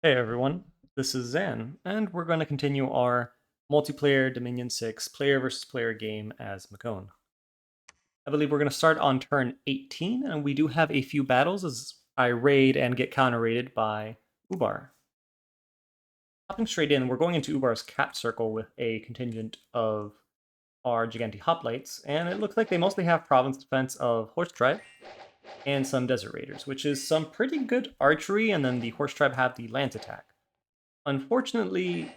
Hey everyone, this is Zan, and we're going to continue our multiplayer Dominion 6 player versus player game as Mekone. I believe we're going to start on turn 18, and we do have a few battles as I raid and get counter-raided by Ubar. Hopping straight in, we're going into Ubar's cap circle with a contingent of our Giganti hoplites, and it looks like they mostly have province defense of Horse Tribe and some Desert Raiders, which is some pretty good archery, and then the Horse Tribe have the lance attack. Unfortunately,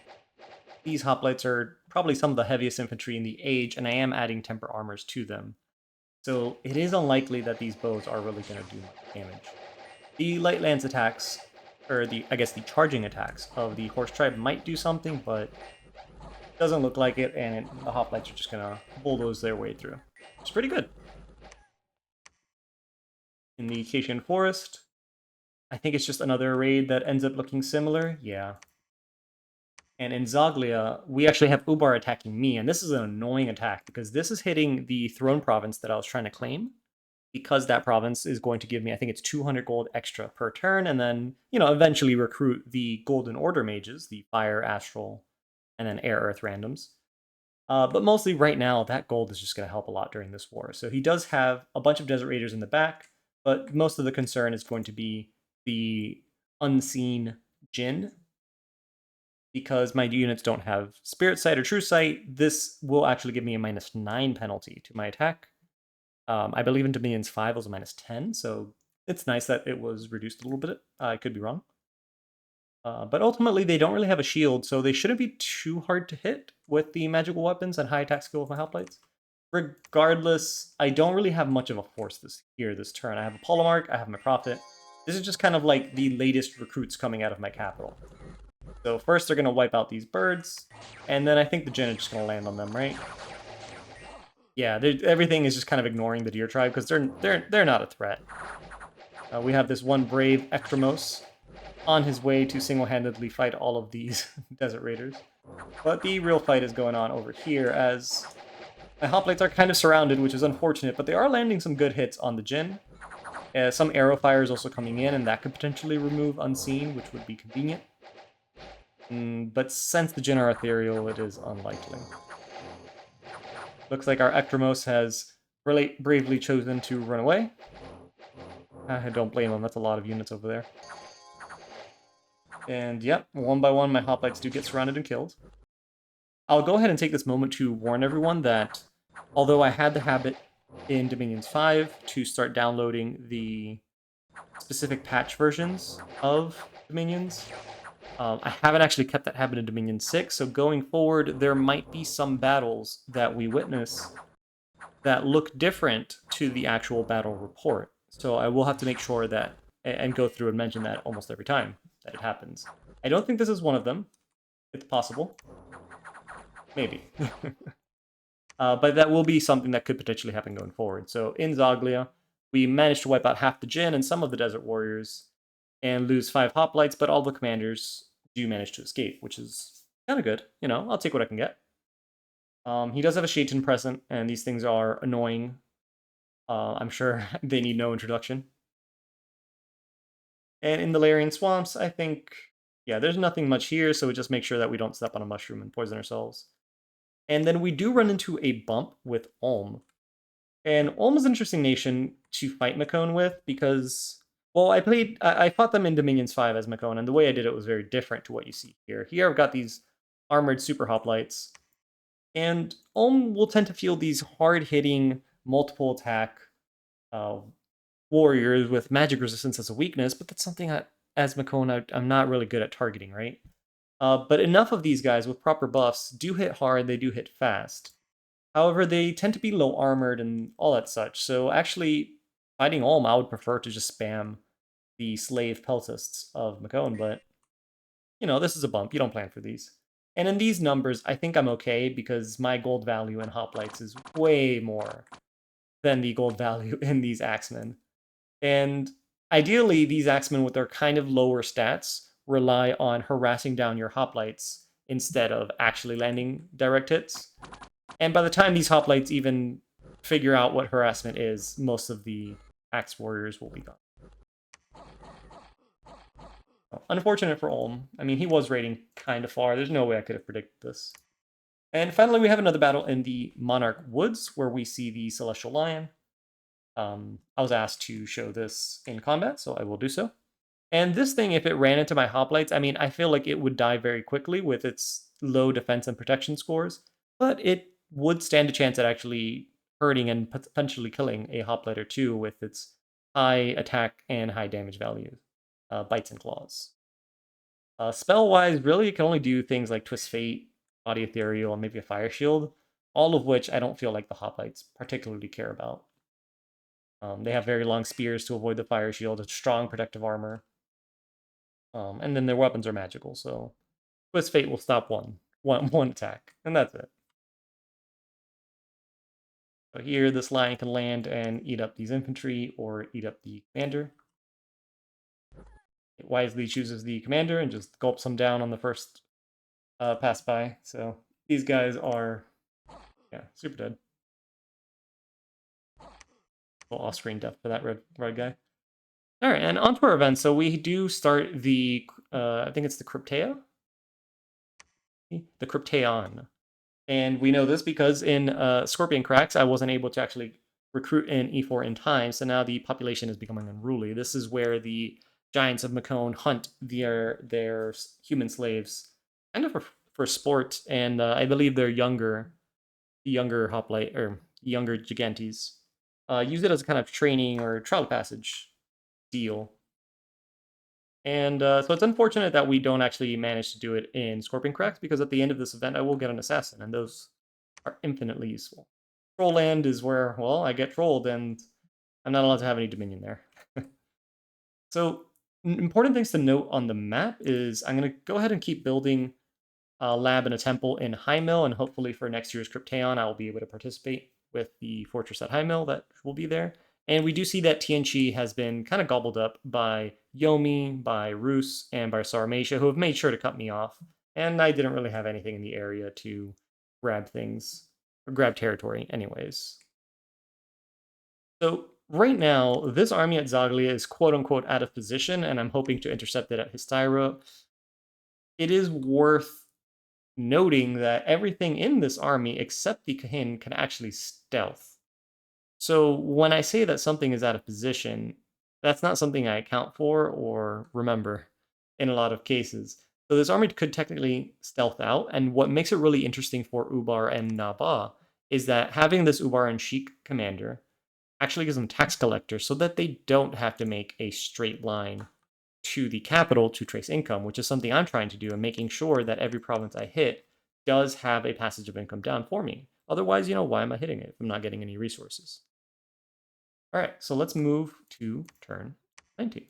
these hoplites are probably some of the heaviest infantry in the age, and I am adding temper armors to them. So it is unlikely that these bows are really going to do much damage. The light lance attacks, or I guess the charging attacks of the horse tribe might do something, but it doesn't look like it, and the hoplites are just going to bulldoze their way through. It's pretty good. In the Acacian Forest, I think it's just another raid that ends up looking similar. Yeah. And in Zoglia, we actually have Ubar attacking me, and this is an annoying attack because this is hitting the throne province that I was trying to claim. Because that province is going to give me, I think it's 200 gold extra per turn, and then, eventually recruit the Golden Order mages, the Fire, Astral, and then Air Earth randoms. But mostly right now, that gold is just going to help a lot during this war. So he does have a bunch of Desert Raiders in the back, but most of the concern is going to be the unseen Jinn, because my units don't have Spirit Sight or True Sight. This will actually give me a -9 penalty to my attack. I believe in Dominions 5 was a -10, so it's nice that it was reduced a little bit. I could be wrong. But ultimately, they don't really have a shield, so they shouldn't be too hard to hit with the magical weapons and high attack skill of my hoplites. Regardless, I don't really have much of a force this turn. I have a Polemarch, I have my Prophet. This is just kind of like the latest recruits coming out of my capital. So first they're going to wipe out these birds, and then I think the Jinn are just going to land on them, right? Yeah, everything is just kind of ignoring the deer tribe because they're not a threat. We have this one brave Ektremos on his way to single-handedly fight all of these desert raiders. But the real fight is going on over here as my hoplites are kind of surrounded, which is unfortunate, but they are landing some good hits on the Jinn. Some arrow fire is also coming in, and that could potentially remove Unseen, which would be convenient. But since the Jinn are ethereal, it is unlikely. Looks like our Ektremos has really bravely chosen to run away. I don't blame him, that's a lot of units over there. And yep, one by one my hoplites do get surrounded and killed. I'll go ahead and take this moment to warn everyone that although I had the habit in Dominions 5 to start downloading the specific patch versions of Dominions, I haven't actually kept that habit in Dominion 6, so going forward, there might be some battles that we witness that look different to the actual battle report. So I will have to make sure that, and go through and mention that almost every time that it happens. I don't think this is one of them. It's possible. Maybe. But that will be something that could potentially happen going forward. So in Zoglia, we managed to wipe out half the Jinn and some of the Desert Warriors, and lose 5 hoplites, but all the commanders do manage to escape, which is kind of good. I'll take what I can get. He does have a Shaitan present, and these things are annoying. I'm sure they need no introduction. And in the Larian Swamps, I think, yeah, there's nothing much here, so we just make sure that we don't step on a mushroom and poison ourselves. And then we do run into a bump with Ulm. And Ulm is an interesting nation to fight Mekone with because, well, I fought them in Dominions 5 as Mekone, and the way I did it was very different to what you see here. Here I've got these armored super hoplites, and Ulm will tend to field these hard-hitting, multiple attack warriors with magic resistance as a weakness, but that's something that, as Mekone, I'm not really good at targeting, right? But enough of these guys with proper buffs do hit hard, they do hit fast. However, they tend to be low armored and all that such, so actually, fighting Ulm, I would prefer to just spam the slave peltists of Mekone, but, this is a bump, you don't plan for these. And in these numbers, I think I'm okay, because my gold value in hoplites is way more than the gold value in these axemen. And ideally, these axemen with their kind of lower stats rely on harassing down your hoplites instead of actually landing direct hits. And by the time these hoplites even figure out what harassment is, most of the axe warriors will be gone. Unfortunate for Ulm. I mean, he was raiding kind of far. There's no way I could have predicted this. And finally, we have another battle in the Monarch Woods, where we see the Celestial Lion. I was asked to show this in combat, so I will do so. And this thing, if it ran into my hoplites, I mean, I feel like it would die very quickly with its low defense and protection scores, but it would stand a chance at actually hurting and potentially killing a hoplite or two with its high attack and high damage values, bites and claws. Spell-wise, really, it can only do things like Twist Fate, Body Ethereal, and maybe a Fire Shield, all of which I don't feel like the hoplites particularly care about. They have very long spears to avoid the Fire Shield, a strong protective armor. And then their weapons are magical, so Twist Fate will stop one attack, and that's it. So here, this lion can land and eat up these infantry or eat up the commander. It wisely chooses the commander and just gulps them down on the first pass by. So these guys are, yeah, super dead. Little off-screen death for that red guy. All right, and on to our event. So we do start the, I think it's the Cryptea? The Crypteon. And we know this because in Scorpion Cracks, I wasn't able to actually recruit in E4 in time, so now the population is becoming unruly. This is where the Giants of Mekone hunt their human slaves, kind of for sport, and I believe they're younger hoplite, or younger Gigantes. Use it as a kind of training or trial passage deal. And so it's unfortunate that we don't actually manage to do it in Scorpion Cracks, because at the end of this event, I will get an assassin, and those are infinitely useful. Troll land is where, well, I get trolled, and I'm not allowed to have any dominion there. So, important things to note on the map is I'm going to go ahead and keep building a lab and a temple in High Mill, and hopefully for next year's Crypteon, I will be able to participate with the fortress at High Mill that will be there. And we do see that TienChi has been kind of gobbled up by Yomi, by Rus, and by Sarmatia, who have made sure to cut me off. And I didn't really have anything in the area to grab things, or grab territory anyways. So right now, this army at Zaglia is quote-unquote out of position, and I'm hoping to intercept it at Hysteira. It is worth noting that everything in this army except the Kahin can actually stealth. So when I say that something is out of position, that's not something I account for or remember in a lot of cases. So this army could technically stealth out, and what makes it really interesting for Ubar and Naba is that having this Ubar and Sheik commander actually gives them tax collectors so that they don't have to make a straight line to the capital to trace income, which is something I'm trying to do, and making sure that every province I hit does have a passage of income down for me. Otherwise, why am I hitting it if I'm not getting any resources? All right, so let's move to turn 19.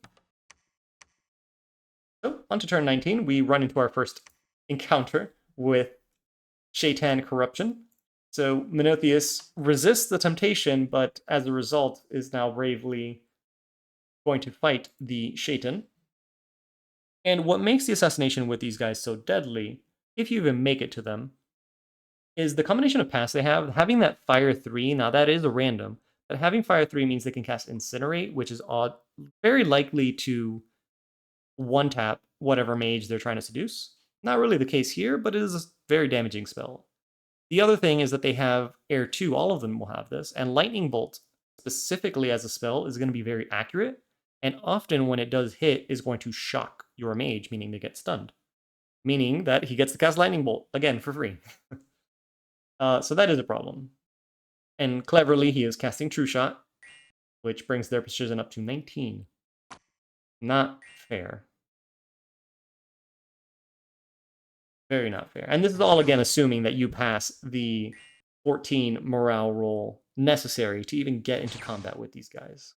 So on to turn 19, we run into our first encounter with Shaitan Corruption. So Menotheus resists the temptation, but as a result is now bravely going to fight the Shaitan. And what makes the assassination with these guys so deadly, if you even make it to them, is the combination of pass they have. Having that Fire 3, now that is a random, but having Fire 3 means they can cast Incinerate, which is odd, very likely to one-tap whatever mage they're trying to seduce. Not really the case here, but it is a very damaging spell. The other thing is that they have Air 2, all of them will have this, and Lightning Bolt, specifically as a spell, is going to be very accurate, and often when it does hit, is going to shock your mage, meaning they get stunned. Meaning that he gets to cast Lightning Bolt, again, for free. So that is a problem. And cleverly, he is casting True Shot, which brings their precision up to 19. Not fair. Very not fair. And this is all, again, assuming that you pass the 14 morale roll necessary to even get into combat with these guys.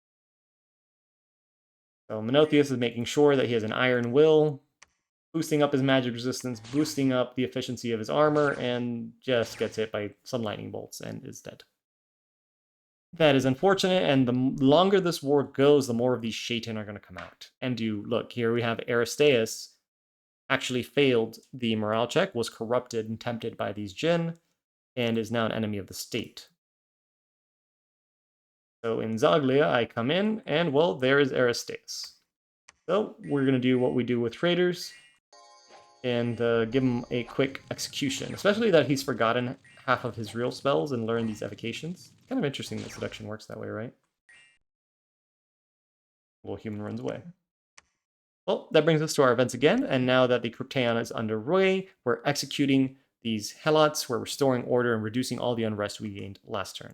So Menotheus is making sure that he has an Iron Will, boosting up his magic resistance, boosting up the efficiency of his armor, and just gets hit by some lightning bolts and is dead. That is unfortunate, and the longer this war goes, the more of these Shaitan are going to come out. And look, here we have Aristeus actually failed the morale check, was corrupted and tempted by these Jinn, and is now an enemy of the state. So in Zaglia, I come in, and well, there is Aristeus. So we're going to do what we do with traders and give him a quick execution, especially that he's forgotten half of his real spells and learned these evocations. Kind of interesting that seduction works that way, right? Little human runs away. Well, that brings us to our events again, and now that the Crypteon is underway, we're executing these Helots, where we're restoring order and reducing all the unrest we gained last turn.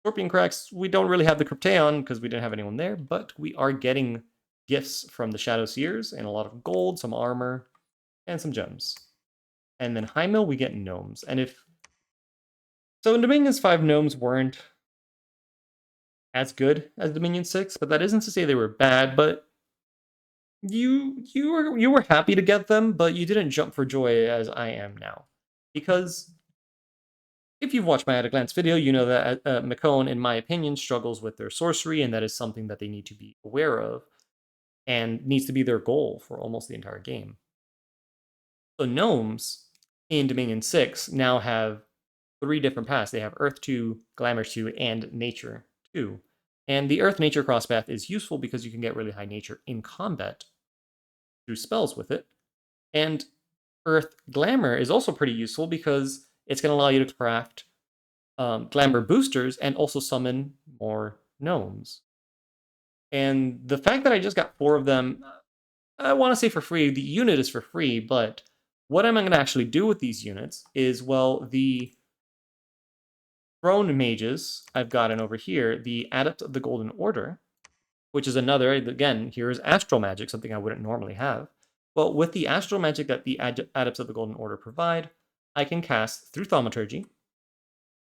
Scorpion Cracks, we don't really have the Crypteon because we didn't have anyone there, but we are getting gifts from the Shadow Seers and a lot of gold, some armor, and some gems. And then High Mill, we get gnomes. And if... So in Dominions 5, gnomes weren't as good as Dominion 6, but that isn't to say they were bad, but you were happy to get them, but you didn't jump for joy as I am now. Because if you've watched my at a glance video, you know that Mekone, in my opinion, struggles with their sorcery, and that is something that they need to be aware of, and needs to be their goal for almost the entire game. So gnomes in Dominion 6 now have 3 different paths. They have Earth 2, Glamour 2, and Nature 2. And the Earth-Nature crosspath is useful because you can get really high nature in combat through spells with it. And Earth Glamour is also pretty useful because it's going to allow you to craft Glamour boosters and also summon more gnomes. And the fact that I just got 4 of them, I want to say for free. The unit is for free, but what am I going to actually do with these units is, well, the Throne Mages I've gotten over here, the Adept of the Golden Order, which is another, again, here is Astral Magic, something I wouldn't normally have. Well, with the Astral Magic that the Adepts of the Golden Order provide, I can cast through Thaumaturgy,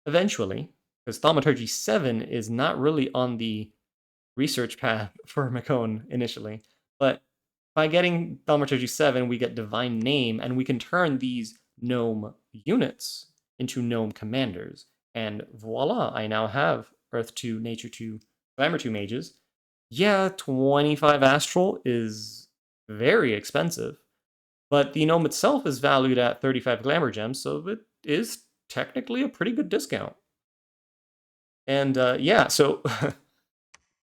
eventually, because Thaumaturgy 7 is not really on the research path for Mekone initially, but by getting Thaumaturgy 7, we get Divine Name, and we can turn these gnome units into gnome commanders. And voila, I now have Earth 2, Nature 2, Glamour 2 mages. Yeah, 25 Astral is very expensive, but the gnome itself is valued at 35 Glamour gems, so it is technically a pretty good discount. And yeah, so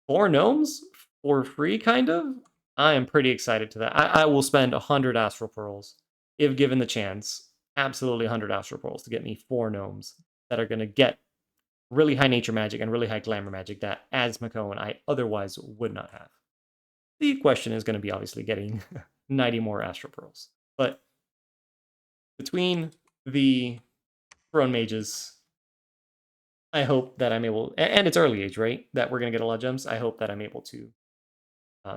4 gnomes for free, kind of? I am pretty excited to that. I will spend 100 Astral Pearls, if given the chance. Absolutely 100 Astral Pearls to get me 4 gnomes that are going to get really high nature magic and really high glamour magic that, as Mekone, I otherwise would not have. The question is going to be obviously getting 90 more Astral Pearls. But between the Throne Mages, I hope that I'm able, and it's early age, right? That we're going to get a lot of gems. I hope that I'm able to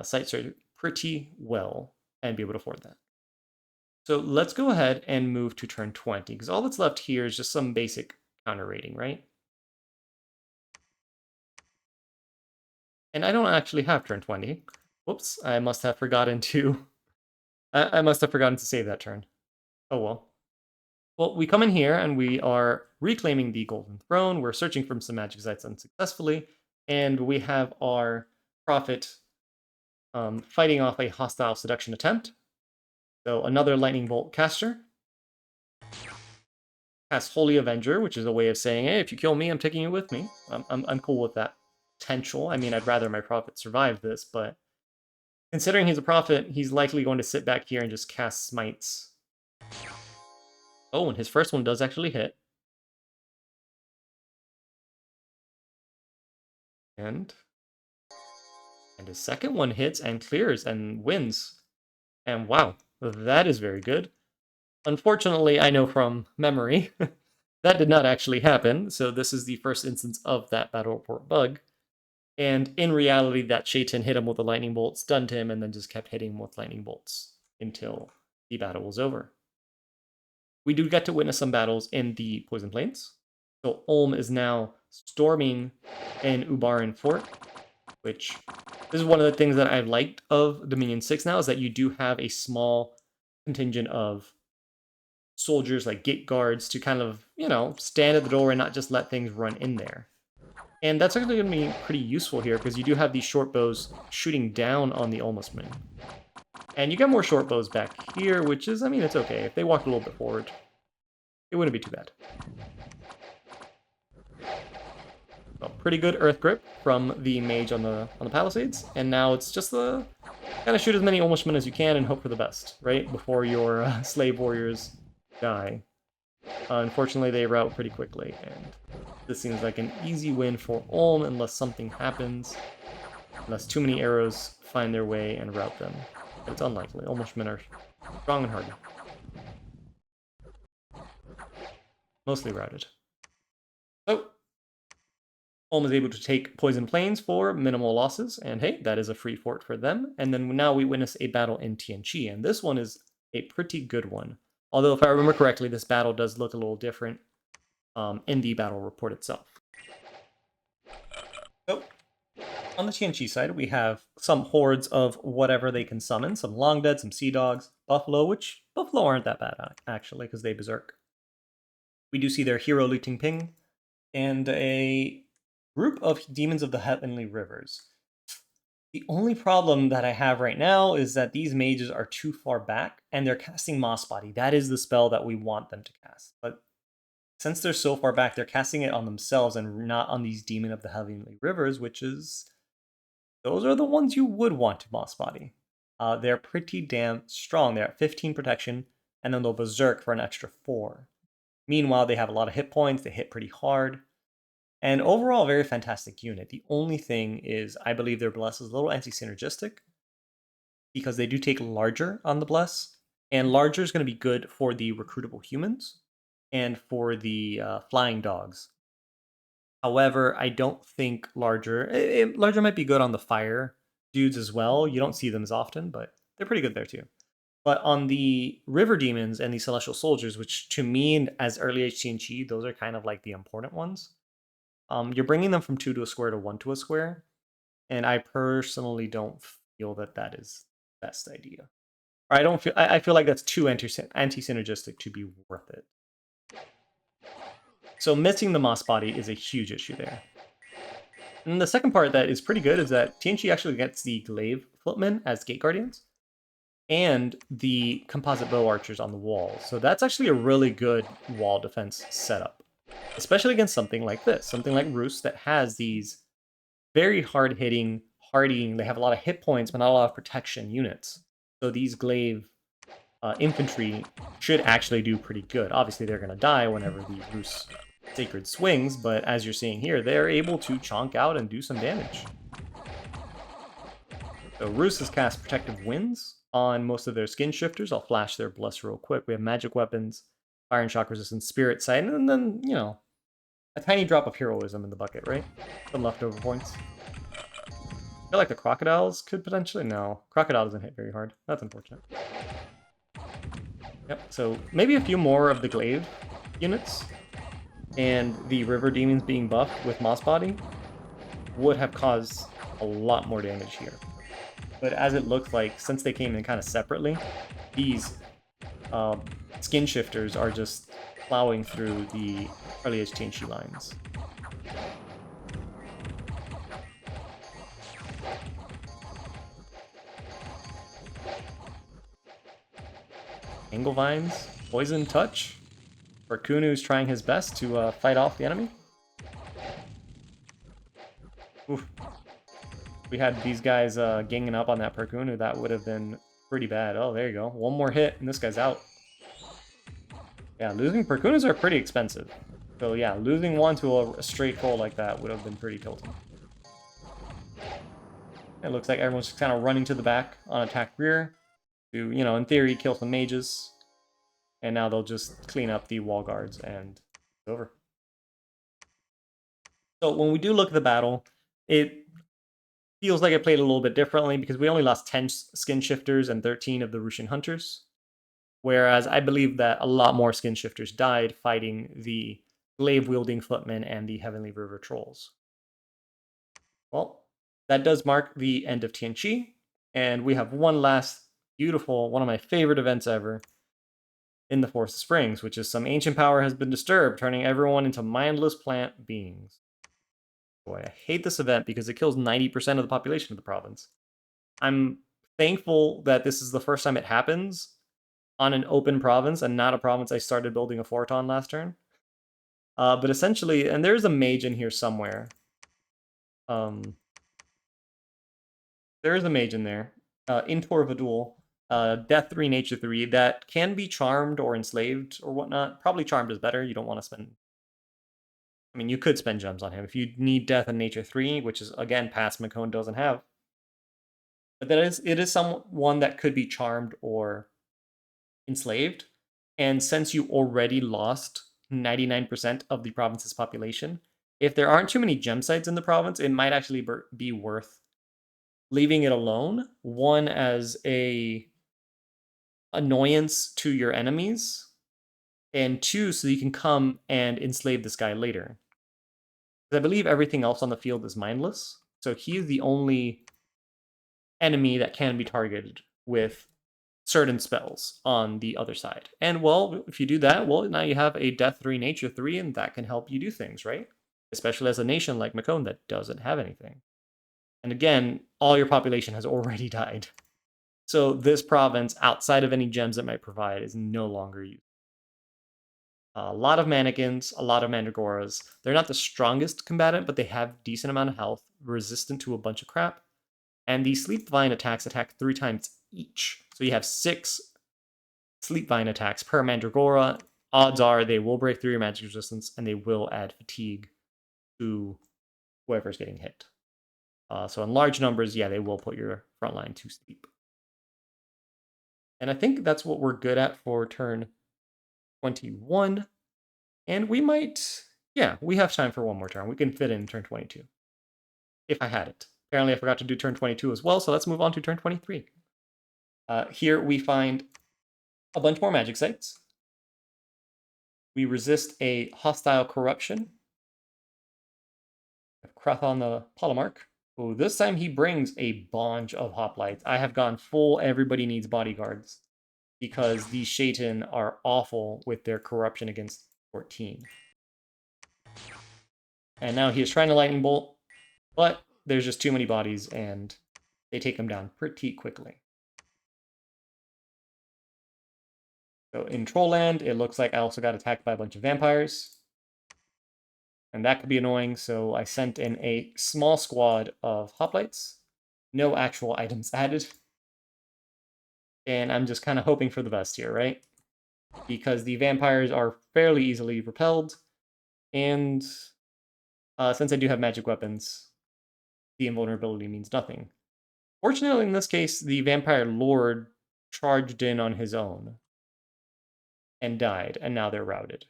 sight search pretty well and be able to afford that. So let's go ahead and move to turn 20, because all that's left here is just some basic counter rating, right? And I don't actually have turn 20. Whoops, I must have forgotten to... I must have forgotten to save that turn. Oh well. Well, we come in here and we are reclaiming the Golden Throne. We're searching for some magic sites unsuccessfully. And we have our Prophet fighting off a hostile seduction attempt. So another Lightning Bolt caster. Cast Holy Avenger, which is a way of saying, hey, if you kill me, I'm taking you with me. I'm cool with that potential. I mean, I'd rather my Prophet survive this, but considering he's a Prophet, he's likely going to sit back here and just cast Smites. Oh, and his first one does actually hit. And his second one hits and clears and wins. And wow, that is very good. Unfortunately, I know from memory, that did not actually happen, so this is the first instance of that battle report bug. And in reality, that Shaitan hit him with a lightning bolt, stunned him, and then just kept hitting him with lightning bolts until the battle was over. We do get to witness some battles in the Poison Plains. So Ulm is now storming an Ubaran fort, which this is one of the things that I've liked of Dominion 6 now, is that you do have a small contingent of soldiers, like gate guards, to kind of, you know, stand at the door and not just let things run in there. And that's actually going to be pretty useful here, because you do have these short bows shooting down on the Ulmusmen. And you got more short bows back here, which is, I mean, it's okay. If they walked a little bit forward, it wouldn't be too bad. Well, pretty good Earth Grip from the mage on the Palisades, and now it's just the Gotta shoot as many Olmushmen as you can and hope for the best, right? Before your slave warriors die. Unfortunately, they rout pretty quickly, and this seems like an easy win for Ulm unless something happens. Unless too many arrows find their way and rout them. But it's unlikely. Olmushmen are strong and hardy. Mostly routed. So, Ulm is able to take Poison Plains for minimal losses, and hey, that is a free fort for them. And then now we witness a battle in TienChi, and this one is a pretty good one. Although, if I remember correctly, this battle does look a little different in the battle report itself. So, on the TienChi side, we have some hordes of whatever they can summon. Some Long Dead, some Sea Dogs, Buffalo, which Buffalo aren't that bad, actually, because they berserk. We do see their hero Lu Ping, and a group of Demons of the Heavenly Rivers. The only problem that I have right now is that these mages are too far back, and they're casting Moss Body. That is the spell that we want them to cast. But since they're so far back, they're casting it on themselves and not on these Demon of the Heavenly Rivers, which is... those are the ones you would want to Moss Body. They're pretty damn strong. They're at 15 protection, and then they'll Berserk for an extra 4. Meanwhile, they have a lot of hit points, they hit pretty hard, and overall, a very fantastic unit. The only thing is, I believe their Bless is a little anti-synergistic, because they do take Larger on the Bless, and Larger is going to be good for the recruitable humans, and for the flying dogs. However, I don't think Larger... Larger might be good on the fire dudes as well. You don't see them as often, but they're pretty good there too. But on the River Demons and the Celestial Soldiers, which to me, as early as TienChi, those are kind of like the important ones. You're bringing them from 2 to a square to 1 to a square, and I personally don't feel that that is the best idea. Or I feel like that's too anti-synergistic to be worth it. So missing the Moss Body is a huge issue there. And the second part that is pretty good is that TienChi actually gets the Glaive Footmen as Gate Guardians, and the composite bow archers on the wall. So that's actually a really good wall defense setup, especially against something like this, something like Rus that has these very hard-hitting, hardying, they have a lot of hit points, but not a lot of protection units. So these glaive infantry should actually do pretty good. Obviously, they're going to die whenever the Rus Sacred swings, but as you're seeing here, they're able to chonk out and do some damage. So Rus has cast Protective Winds on most of their skin shifters. I'll flash their Bless real quick. We have magic weapons, fire and shock resistance, spirit sight, and then, you know, a tiny drop of heroism in the bucket, right? Some leftover points. I feel like the crocodiles could potentially... no, crocodile doesn't hit very hard. That's unfortunate. Yep, so maybe a few more of the glaive units and the river demons being buffed with Moss Body would have caused a lot more damage here. But as it looks like, since they came in kind of separately, these skin shifters are just plowing through the early age TienChi lines. Angle Vines, Poison Touch. Perkunu's trying his best to fight off the enemy. Oof. If we had these guys ganging up on that Perkunu, that would have been pretty bad. Oh, there you go. One more hit, and this guy's out. Yeah, losing Perkunus are pretty expensive. So yeah, losing one to a straight troll like that would have been pretty tilting. It looks like everyone's just kind of running to the back on attack rear to, you know, in theory, kill some mages. And now they'll just clean up the wall guards and it's over. So when we do look at the battle, it feels like it played a little bit differently because we only lost 10 skin shifters and 13 of the Russian hunters. Whereas I believe that a lot more skin shifters died fighting the glaive-wielding footmen and the Heavenly River trolls. Well, that does mark the end of TienChi, and we have one last beautiful, one of my favorite events ever in the Forest of Springs, which is some ancient power has been disturbed, turning everyone into mindless plant beings. Boy, I hate this event because it kills 90% of the population of the province. I'm thankful that this is the first time it happens on an open province and not a province I started building a fort on last turn. But essentially, and there's a mage in here somewhere. There is a mage in there. in Tour of a Duel, Death 3, Nature 3, that can be charmed or enslaved or whatnot. Probably charmed is better. You don't want to spend... I mean, you could spend gems on him if you need Death and Nature 3, which is, again, paths Mekone doesn't have. But it is someone that could be charmed or enslaved. And since you already lost 99% of the province's population, if there aren't too many gem sites in the province, it might actually be worth leaving it alone. One, as a annoyance to your enemies, and two, so you can come and enslave this guy later. I believe everything else on the field is mindless, so he's the only enemy that can be targeted with certain spells on the other side. And, well, if you do that, well, now you have a Death 3, Nature 3, and that can help you do things, right? Especially as a nation like Mekone that doesn't have anything. And again, all your population has already died. So this province, outside of any gems it might provide, is no longer used. A lot of mannequins, a lot of mandragoras. They're not the strongest combatant, but they have decent amount of health, resistant to a bunch of crap. And the Sleep Vine attacks attack 3 times each. So you have 6 Sleep Vine attacks per mandragora. Odds are they will break through your magic resistance, and they will add fatigue to whoever's getting hit. So in large numbers, yeah, they will put your front line to sleep. And I think that's what we're good at for turn 21. And we might, yeah, we have time for one more turn. We can fit in turn 22. If I had it. Apparently I forgot to do turn 22 as well, so let's move on to turn 23. Here we find a bunch more magic sites. We resist a hostile corruption. Krathon the Polemarch. Oh, this time he brings a bunch of hoplites. I have gone full everybody needs bodyguards because these Shaitan are awful with their corruption against 14. And now he is trying to lightning bolt, but there's just too many bodies and they take him down pretty quickly. So in Trollland, it looks like I also got attacked by a bunch of vampires. And that could be annoying, so I sent in a small squad of hoplites. No actual items added. And I'm just kind of hoping for the best here, right? Because the vampires are fairly easily repelled. And since I do have magic weapons, the invulnerability means nothing. Fortunately, in this case, the vampire lord charged in on his own and died, and now they're routed.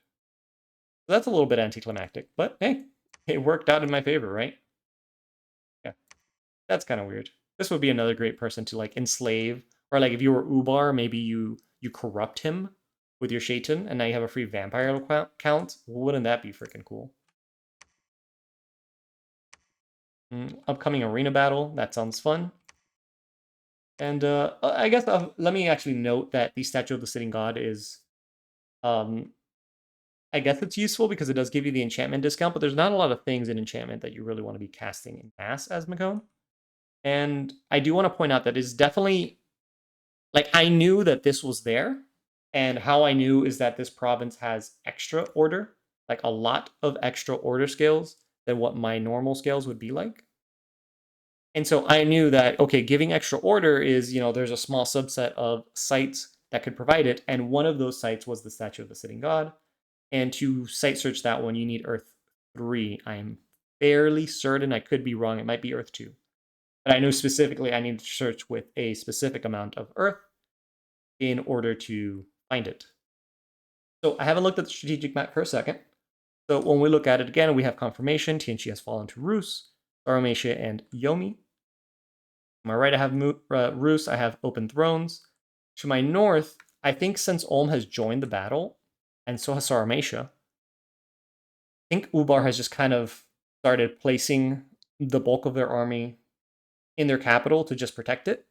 So that's a little bit anticlimactic, but hey, it worked out in my favor, right? Yeah, that's kind of weird. This would be another great person to, like, enslave, or, like, if you were Ubar, maybe you corrupt him with your Shaitan, and now you have a free vampire count. Wouldn't that be freaking cool? Upcoming arena battle, that sounds fun. And I guess let me actually note that the Statue of the Sitting God is, I guess it's useful because it does give you the enchantment discount, but there's not a lot of things in enchantment that you really want to be casting in mass as Mekone. And I do want to point out that it's definitely, like, I knew that this was there, and how I knew is that this province has extra order, like a lot of extra order scales than what my normal scales would be like. And so I knew that, okay, giving extra order is, there's a small subset of sites that could provide it, and one of those sites was the Statue of the Sitting God. And to site search that one, you need Earth 3. I'm fairly certain, I could be wrong, it might be Earth 2. But I know specifically I need to search with a specific amount of Earth in order to find it. So I haven't looked at the strategic map for a second. So when we look at it again, we have confirmation. TienChi has fallen to Rus, Aramecia, and Yomi. To my right, I have Rus. I have Open Thrones. To my north, I think since Ulm has joined the battle, and so has Saramatia, I think Ubar has just kind of started placing the bulk of their army in their capital to just protect it.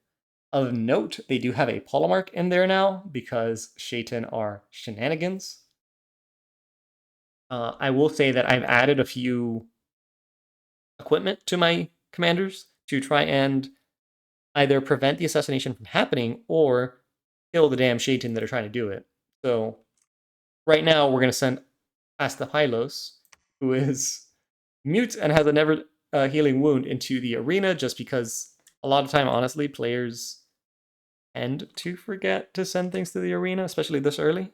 Of note, they do have a Polemarch in there now because Shaitan are shenanigans. I will say that I've added a few equipment to my commanders to try and either prevent the assassination from happening or kill the damn Shaitan that are trying to do it. So right now we're going to send Astaphylos, who is mute and has a never healing wound, into the arena just because a lot of time, honestly, players tend to forget to send things to the arena, especially this early.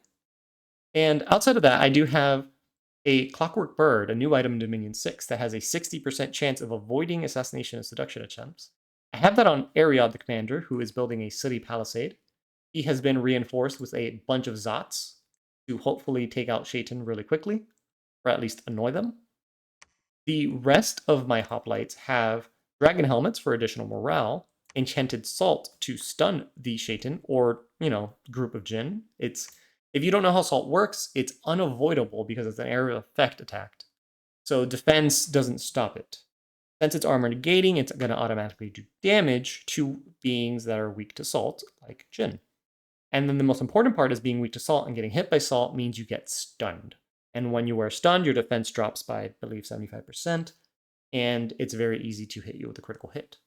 And outside of that, I do have a Clockwork Bird, a new item in Dominion 6 that has a 60% chance of avoiding assassination and seduction attempts. I have that on Ariod, the commander, who is building a city palisade. He has been reinforced with a bunch of Zots to hopefully take out Shaitan really quickly, or at least annoy them. The rest of my hoplites have Dragon Helmets for additional morale, Enchanted Salt to stun the Shaitan or, group of Jinn. If you don't know how Salt works, it's unavoidable because it's an area effect attack. So defense doesn't stop it. Since it's armor negating, it's going to automatically do damage to beings that are weak to Salt, like Jinn. And then the most important part is being weak to Salt, and getting hit by Salt means you get stunned. And when you are stunned, your defense drops by, I believe, 75%, and it's very easy to hit you with a critical hit.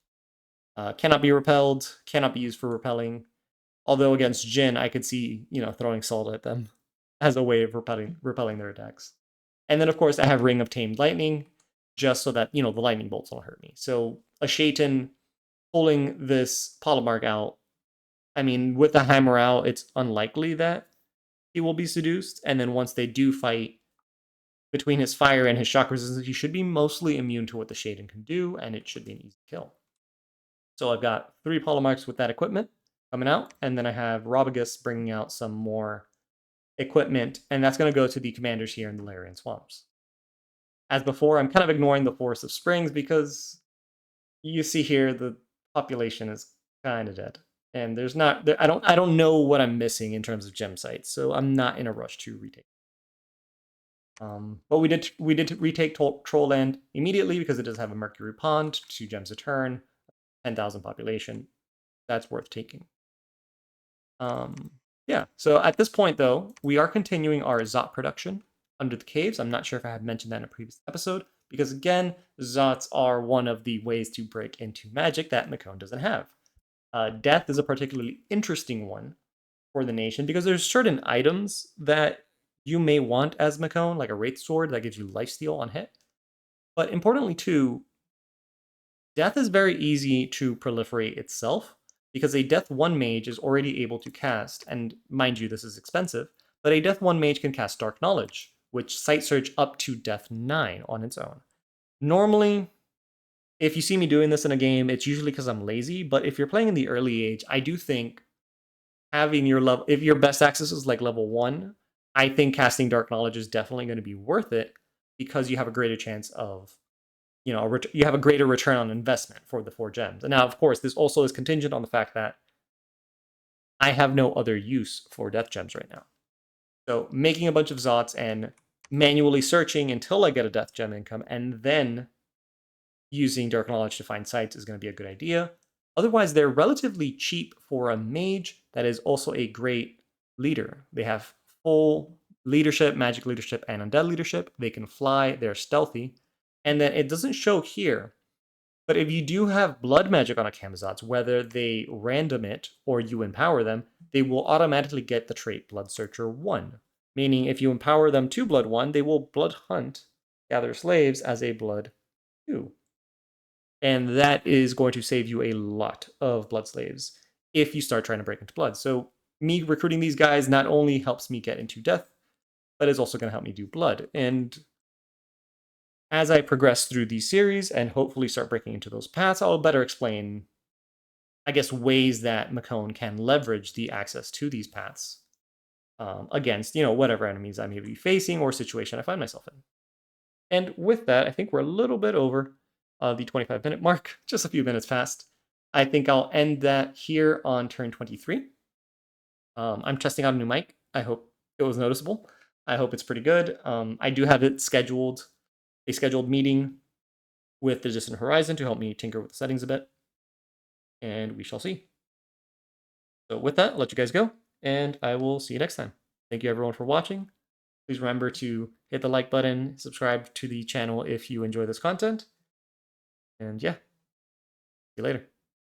Cannot be repelled, cannot be used for repelling. Although against Jinn, I could see, throwing Salt at them as a way of repelling their attacks. And then, of course, I have Ring of Tamed Lightning, just so that, the lightning bolts don't hurt me. So a Shaitan pulling this Polymarch out, I mean, with the high morale, it's unlikely that he will be seduced. And then once they do fight, between his fire and his shock resistance, he should be mostly immune to what the Shaitan can do, and it should be an easy kill. So I've got 3 Polymarchs with that equipment coming out, and then I have Robagus bringing out some more equipment, and that's going to go to the commanders here in the Larian Swamps. As before, I'm kind of ignoring the Forest of Springs because you see here the population is kind of dead, and there's not. I don't know what I'm missing in terms of gem sites, so I'm not in a rush to retake. But we did retake Trollland immediately because it does have a Mercury Pond, 2 gems a turn, 10,000 population. That's worth taking. Yeah, so at this point, though, we are continuing our Zot production under the caves. I'm not sure if I had mentioned that in a previous episode, because again, Zots are one of the ways to break into magic that Mekone doesn't have. Death is a particularly interesting one for the nation, because there's certain items that you may want as Mekone, like a Wraith Sword that gives you lifesteal on hit. But importantly, too, Death is very easy to proliferate itself, because a Death 1 mage is already able to cast, and mind you, this is expensive, but a Death 1 mage can cast Dark Knowledge, which Sight Search up to Death 9 on its own. Normally, if you see me doing this in a game, it's usually because I'm lazy, but if you're playing in the early age, I do think having your level, if your best access is like level 1, I think casting Dark Knowledge is definitely going to be worth it, because you have a greater chance of, you have a greater return on investment for the 4 gems. And now, of course, this also is contingent on the fact that I have no other use for death gems right now. So making a bunch of Zots and manually searching until I get a death gem income, and then using Dark Knowledge to find sites is going to be a good idea. Otherwise, they're relatively cheap for a mage that is also a great leader. They have full leadership, magic leadership, and undead leadership. They can fly, they're stealthy. And then it doesn't show here, but if you do have blood magic on a Camazotz, whether they random it or you empower them, they will automatically get the trait Blood Searcher 1. Meaning if you empower them to Blood 1, they will Blood Hunt, gather slaves as a Blood 2. And that is going to save you a lot of blood slaves if you start trying to break into blood. So me recruiting these guys not only helps me get into death, but is also going to help me do blood. And as I progress through these series and hopefully start breaking into those paths, I'll better explain, I guess, ways that Mekone can leverage the access to these paths against, whatever enemies I may be facing or situation I find myself in. And with that, I think we're a little bit over the 25-minute mark, just a few minutes past. I think I'll end that here on turn 23. I'm testing out a new mic. I hope it was noticeable. I hope it's pretty good. I do have it scheduled, a scheduled meeting with the Distant Horizon to help me tinker with the settings a bit. And we shall see. So with that, I'll let you guys go, and I will see you next time. Thank you everyone for watching. Please remember to hit the like button, subscribe to the channel if you enjoy this content. And yeah, see you later.